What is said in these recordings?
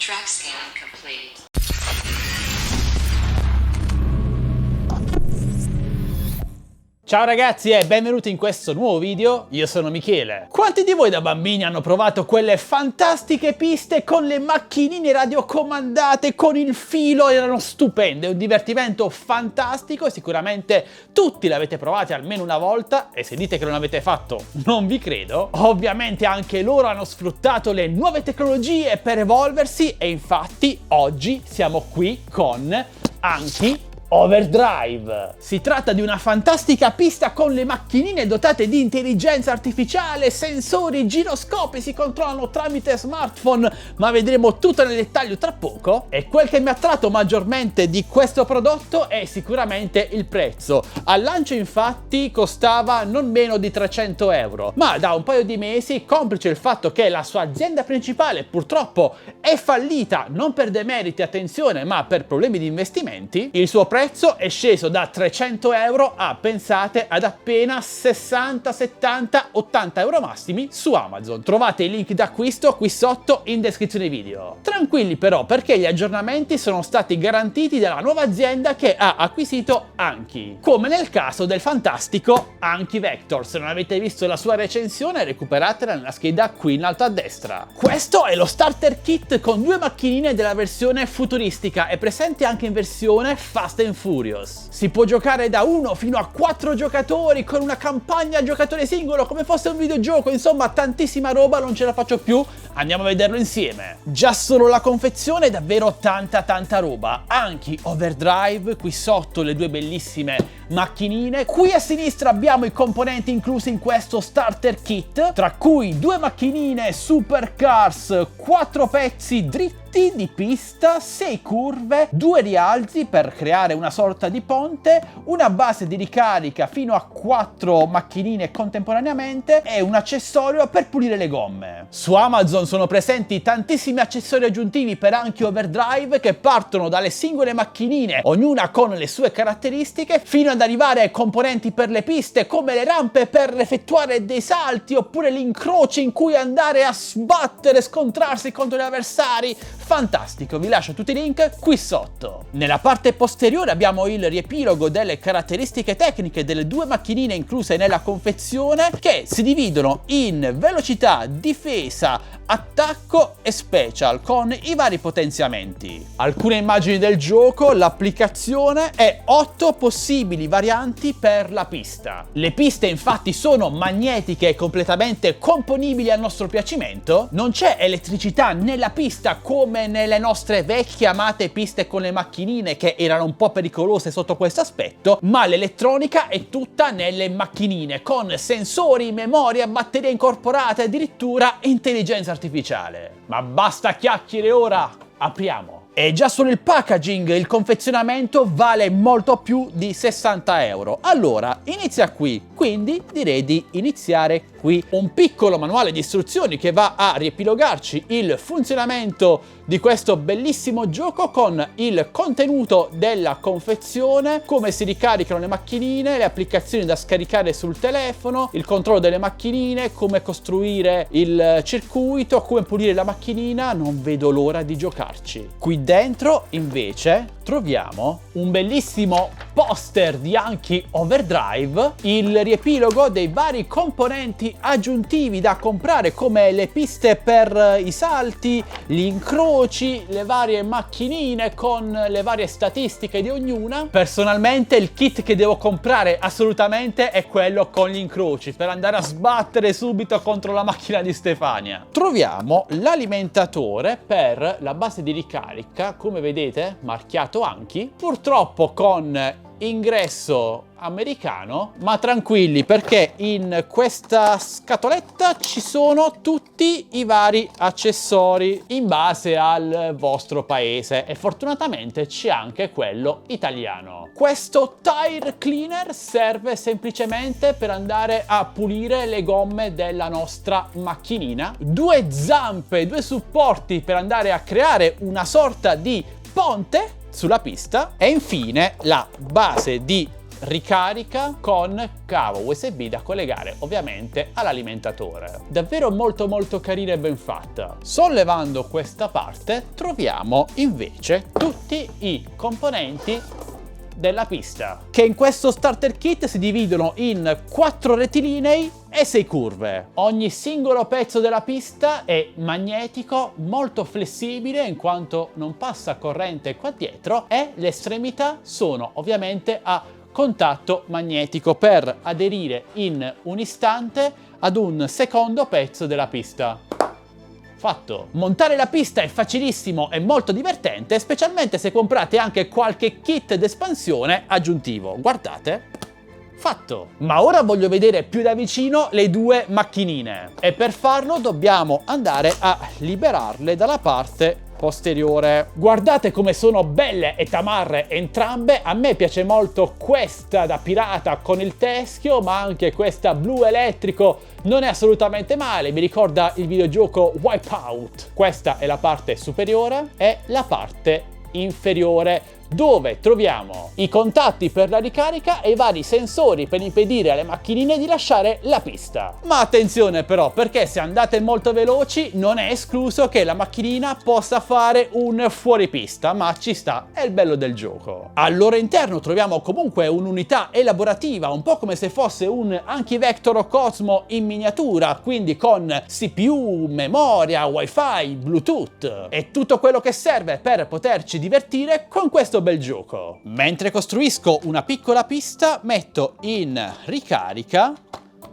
Track scan complete. Ciao ragazzi e benvenuti in questo nuovo video, io sono Michele. Quanti di voi da bambini hanno provato quelle fantastiche piste con le macchinine radiocomandate con il filo? Erano stupende, un divertimento fantastico, sicuramente tutti l'avete provate almeno una volta e se dite che non l'avete fatto non vi credo. Ovviamente anche loro hanno sfruttato le nuove tecnologie per evolversi e infatti oggi siamo qui con Anki Overdrive. Si tratta di una fantastica pista con le macchinine dotate di intelligenza artificiale, sensori, giroscopi, si controllano tramite smartphone, ma vedremo tutto nel dettaglio tra poco. E quel che mi ha attratto maggiormente di questo prodotto è sicuramente il prezzo. Al lancio infatti costava non meno di 300 euro, ma da un paio di mesi, complice il fatto che la sua azienda principale purtroppo è fallita, non per demeriti, attenzione, ma per problemi di investimenti, il suo prezzo è sceso da 300 euro a, pensate, ad appena 60, 70, 80 euro massimi su Amazon. Trovate i link d'acquisto qui sotto in descrizione video. Tranquilli però, perché gli aggiornamenti sono stati garantiti dalla nuova azienda che ha acquisito Anki, come nel caso del fantastico Anki Vector. Se non avete visto la sua recensione, recuperatela nella scheda qui in alto a destra. Questo è lo starter kit con due macchinine della versione futuristica, è presente anche in versione Fast and Furious. Si può giocare da 1 fino a 4 giocatori con una campagna a giocatore singolo come fosse un videogioco, insomma tantissima roba, non ce la faccio più, andiamo a vederlo insieme. Già solo la confezione è davvero tanta roba. Anki Overdrive, qui sotto le due bellissime macchinine, qui a sinistra abbiamo i componenti inclusi in questo starter kit, tra cui due macchinine supercars, 4 pezzi dritti di pista, 6 curve, 2 rialzi per creare una sorta di ponte, una base di ricarica fino a 4 macchinine contemporaneamente e un accessorio per pulire le gomme. Su Amazon sono presenti tantissimi accessori aggiuntivi per Anki Overdrive che partono dalle singole macchinine, ognuna con le sue caratteristiche, fino ad arrivare ai componenti per le piste come le rampe per effettuare dei salti oppure gli incroci in cui andare a sbattere, scontrarsi contro gli avversari. Fantastico, vi lascio tutti i link qui sotto. Nella parte posteriore abbiamo il riepilogo delle caratteristiche tecniche delle due macchinine incluse nella confezione, che si dividono in velocità, difesa, attacco e special con i vari potenziamenti. Alcune immagini del gioco, l'applicazione e 8 possibili varianti per la pista. Le piste infatti sono magnetiche e completamente componibili al nostro piacimento. Non c'è elettricità nella pista come nelle nostre vecchie amate piste con le macchinine che erano un po' pericolose sotto questo aspetto, ma l'elettronica è tutta nelle macchinine con sensori, memoria, batterie incorporate, addirittura intelligenza artificiale. Ma basta chiacchiere ora, apriamo! E già solo il packaging, il confezionamento vale molto più di 60 euro. Allora, inizia qui, quindi direi di iniziare qui. Un piccolo manuale di istruzioni che va a riepilogarci il funzionamento di questo bellissimo gioco con il contenuto della confezione, come si ricaricano le macchinine, le applicazioni da scaricare sul telefono, il controllo delle macchinine, come costruire il circuito, come pulire la macchinina. Non vedo l'ora di giocarci. Qui dentro invece troviamo un bellissimo poster di Anki Overdrive, il riepilogo dei vari componenti aggiuntivi da comprare come le piste per i salti, gli incroci, le varie macchinine con le varie statistiche di ognuna. Personalmente il kit che devo comprare assolutamente è quello con gli incroci per andare a sbattere subito contro la macchina di Stefania. Troviamo l'alimentatore per la base di ricarica, come vedete marchiato Anki, purtroppo con ingresso americano, ma tranquilli perché in questa scatoletta ci sono tutti i vari accessori in base al vostro paese e fortunatamente c'è anche quello italiano. Questo tire cleaner serve semplicemente per andare a pulire le gomme della nostra macchinina, 2 zampe, 2 supporti per andare a creare una sorta di ponte sulla pista e infine la base di ricarica con cavo USB da collegare ovviamente all'alimentatore. Davvero molto carina e ben fatta. Sollevando questa parte troviamo invece tutti i componenti della pista, che in questo starter kit si dividono in 4 rettilinei e 6 curve. Ogni singolo pezzo della pista è magnetico, molto flessibile in quanto non passa corrente qua dietro, e le estremità sono ovviamente a contatto magnetico per aderire in un istante ad un secondo pezzo della pista. Fatto! Montare la pista è facilissimo e molto divertente, specialmente se comprate anche qualche kit d'espansione aggiuntivo. Guardate! Fatto! Ma ora voglio vedere più da vicino le due macchinine e per farlo dobbiamo andare a liberarle dalla parte posteriore. Guardate come sono belle e tamarre entrambe. A me piace molto questa da pirata con il teschio, ma anche questa blu elettrico non è assolutamente male, mi ricorda il videogioco Wipeout. Questa è la parte superiore e la parte inferiore, dove troviamo i contatti per la ricarica e i vari sensori per impedire alle macchinine di lasciare la pista. Ma attenzione però, perché se andate molto veloci non è escluso che la macchinina possa fare un fuoripista, ma ci sta, è il bello del gioco. Al loro interno troviamo comunque un'unità elaborativa, un po' come se fosse un Anki-Vector Cosmo in miniatura, quindi con CPU, memoria, wifi, bluetooth e tutto quello che serve per poterci divertire con questo bel gioco. Mentre costruisco una piccola pista, metto in ricarica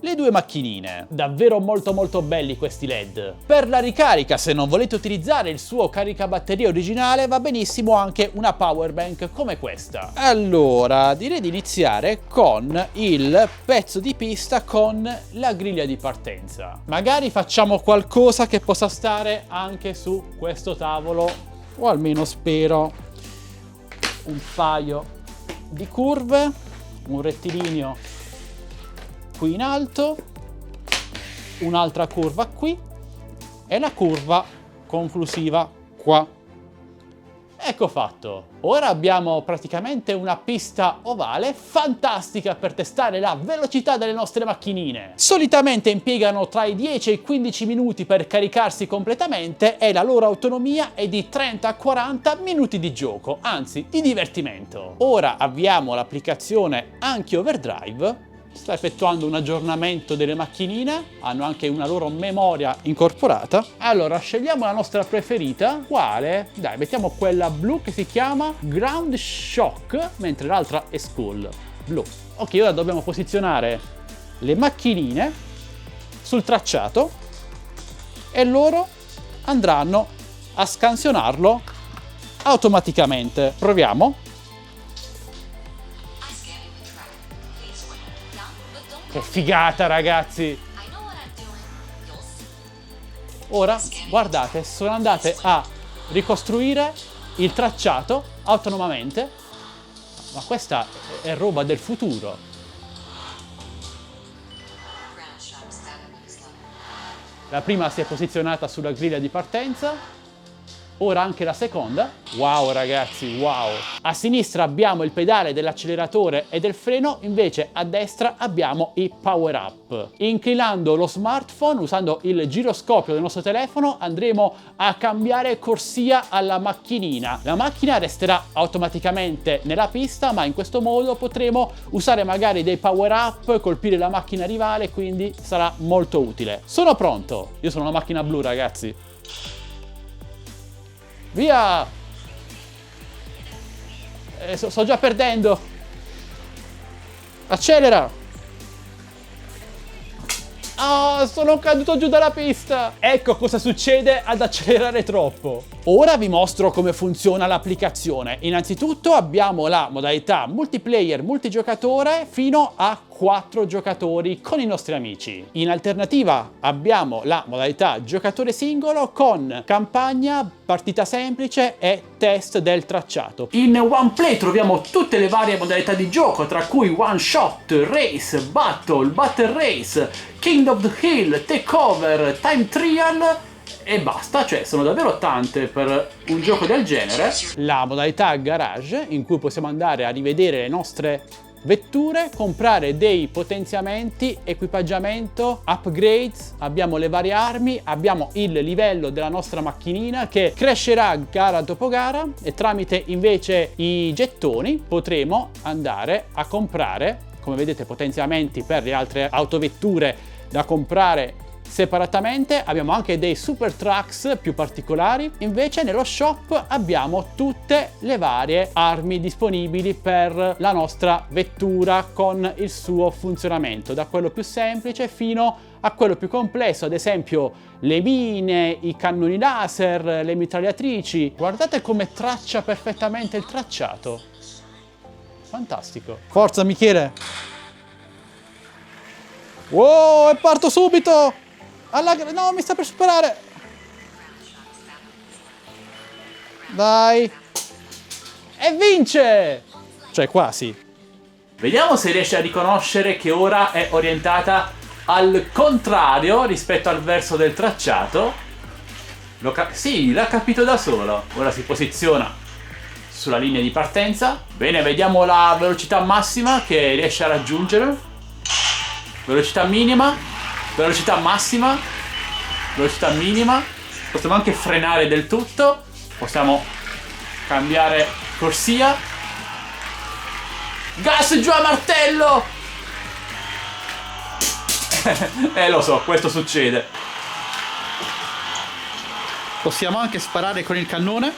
le due macchinine. Davvero molto belli questi LED. Per la ricarica, se non volete utilizzare il suo caricabatterie originale, va benissimo anche una power bank come questa. Allora, direi di iniziare con il pezzo di pista con la griglia di partenza. Magari facciamo qualcosa che possa stare anche su questo tavolo, o almeno spero. Un paio di curve, un rettilineo qui in alto, un'altra curva qui e la curva conclusiva qua. Ecco fatto. Ora abbiamo praticamente una pista ovale fantastica per testare la velocità delle nostre macchinine. Solitamente impiegano tra i 10 e i 15 minuti per caricarsi completamente e la loro autonomia è di 30-40 minuti di gioco, anzi di divertimento. Ora avviamo l'applicazione Anki Overdrive. Sta effettuando un aggiornamento delle macchinine, hanno anche una loro memoria incorporata. Allora scegliamo la nostra preferita, quale? Dai, mettiamo quella blu che si chiama Ground Shock, mentre l'altra è School blu. Ok, ora dobbiamo posizionare le macchinine sul tracciato e loro andranno a scansionarlo automaticamente. Proviamo. Che figata, ragazzi! Ora, guardate, sono andate a ricostruire il tracciato autonomamente. Ma questa è roba del futuro. La prima si è posizionata sulla griglia di partenza. Ora anche la seconda. Wow ragazzi, wow! A sinistra abbiamo il pedale dell'acceleratore e del freno, invece a destra abbiamo i power up. Inclinando lo smartphone, usando il giroscopio del nostro telefono, andremo a cambiare corsia alla macchinina. La macchina resterà automaticamente nella pista, ma in questo modo potremo usare magari dei power up, colpire la macchina rivale, quindi sarà molto utile. Sono pronto! Io sono una macchina blu, ragazzi. Via! Sto già perdendo. Accelera! Ah, sono caduto giù dalla pista! Ecco cosa succede ad accelerare troppo. Ora vi mostro come funziona l'applicazione. Innanzitutto abbiamo la modalità multiplayer multigiocatore fino a 4 giocatori con i nostri amici. In alternativa abbiamo la modalità giocatore singolo con campagna, partita semplice e test del tracciato. In OnePlay troviamo tutte le varie modalità di gioco, tra cui One Shot, Race, Battle Race, King of the Hill, Takeover, Time Trial e basta, cioè sono davvero tante per un gioco del genere. La modalità garage, in cui possiamo andare a rivedere le nostre vetture, comprare dei potenziamenti, equipaggiamento, upgrades, abbiamo le varie armi, abbiamo il livello della nostra macchinina che crescerà gara dopo gara e tramite invece i gettoni potremo andare a comprare, come vedete, potenziamenti per le altre autovetture da comprare separatamente. Abbiamo anche dei super trucks più particolari. Invece nello shop abbiamo tutte le varie armi disponibili per la nostra vettura con il suo funzionamento, da quello più semplice fino a quello più complesso, ad esempio le mine, i cannoni laser, le mitragliatrici. Guardate come traccia perfettamente il tracciato, fantastico. Forza Michele! Wow, e parto subito! No, mi sta per superare! Dai! E vince! Cioè, quasi. Vediamo se riesce a riconoscere che ora è orientata al contrario rispetto al verso del tracciato. Sì, l'ha capito da solo. Ora si posiziona sulla linea di partenza. Bene, vediamo la velocità massima che riesce a raggiungere. Velocità minima. Velocità massima, velocità minima, possiamo anche frenare del tutto, possiamo cambiare corsia, gas giù a martello! Lo so, questo succede. Possiamo anche sparare con il cannone.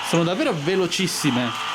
Sono davvero velocissime.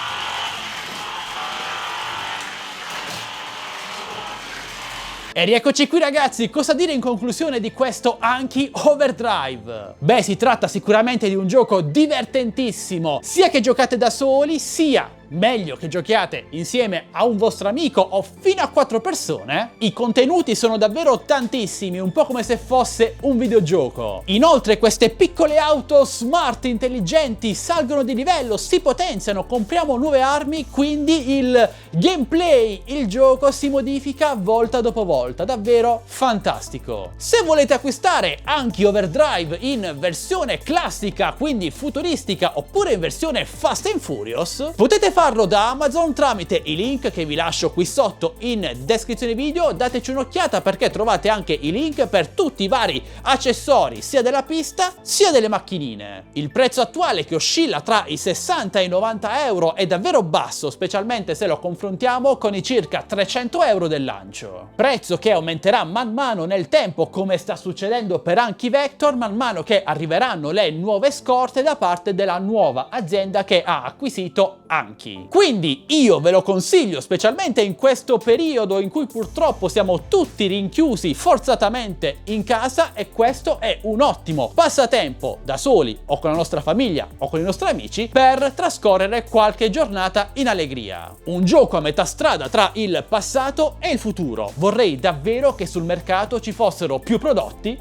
E rieccoci qui ragazzi, cosa dire in conclusione di questo Anki Overdrive? Beh, si tratta sicuramente di un gioco divertentissimo, sia che giocate da soli, sia meglio che giochiate insieme a un vostro amico o fino a 4 persone. I contenuti sono davvero tantissimi, un po' come se fosse un videogioco. Inoltre queste piccole auto smart, intelligenti, salgono di livello, si potenziano, compriamo nuove armi, quindi il gameplay, il gioco si modifica volta dopo volta, davvero fantastico. Se volete acquistare Anki Overdrive in versione classica, quindi futuristica, oppure in versione Fast and Furious, potete farlo da Amazon tramite i link che vi lascio qui sotto in descrizione video. Dateci un'occhiata perché trovate anche i link per tutti i vari accessori sia della pista sia delle macchinine. Il prezzo attuale, che oscilla tra i 60 e i 90 euro, è davvero basso, specialmente se lo confrontiamo con i circa 300 euro del lancio. Prezzo che aumenterà man mano nel tempo, come sta succedendo per Anki Vector, man mano che arriveranno le nuove scorte da parte della nuova azienda che ha acquisito Anki. Quindi io ve lo consiglio, specialmente in questo periodo in cui purtroppo siamo tutti rinchiusi forzatamente in casa, e questo è un ottimo passatempo da soli o con la nostra famiglia o con i nostri amici per trascorrere qualche giornata in allegria. Un gioco a metà strada tra il passato e il futuro. Vorrei davvero che sul mercato ci fossero più prodotti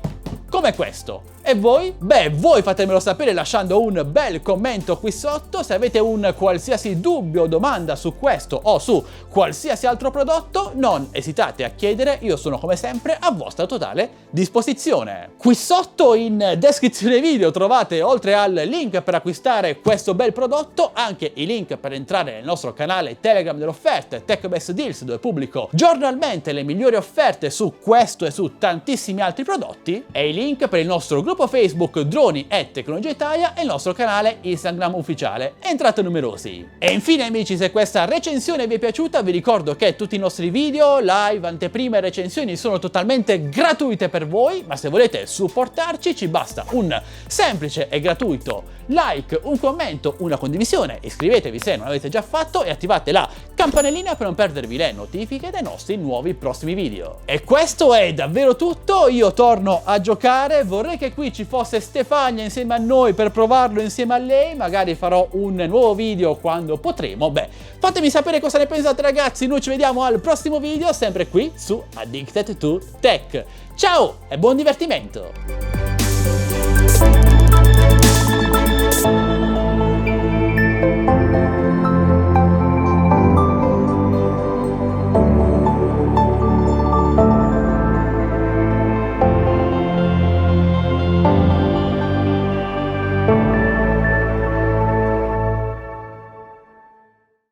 come questo. E voi? Beh, voi fatemelo sapere lasciando un bel commento qui sotto. Se avete un qualsiasi dubbio o domanda su questo o su qualsiasi altro prodotto, non esitate a chiedere, io sono come sempre a vostra totale disposizione. Qui sotto in descrizione video trovate, oltre al link per acquistare questo bel prodotto, anche i link per entrare nel nostro canale Telegram delle offerte, Tech Best Deals, dove pubblico giornalmente le migliori offerte su questo e su tantissimi altri prodotti, e i link per il nostro gruppo Facebook Droni e Tecnologia Italia e il nostro canale Instagram ufficiale. Entrate numerosi. E infine amici, se questa recensione vi è piaciuta, vi ricordo che tutti i nostri video, live, anteprime e recensioni sono totalmente gratuite per voi, ma se volete supportarci ci basta un semplice e gratuito like, un commento, una condivisione, iscrivetevi se non l'avete già fatto e attivate la campanellina per non perdervi le notifiche dei nostri nuovi prossimi video. E questo è davvero tutto, io torno a giocare, vorrei che qui ci fosse Stefania insieme a noi per provarlo insieme a lei, magari farò un nuovo video quando potremo. Beh, fatemi sapere cosa ne pensate ragazzi, noi ci vediamo al prossimo video, sempre qui su Addicted to Tech. Ciao e buon divertimento!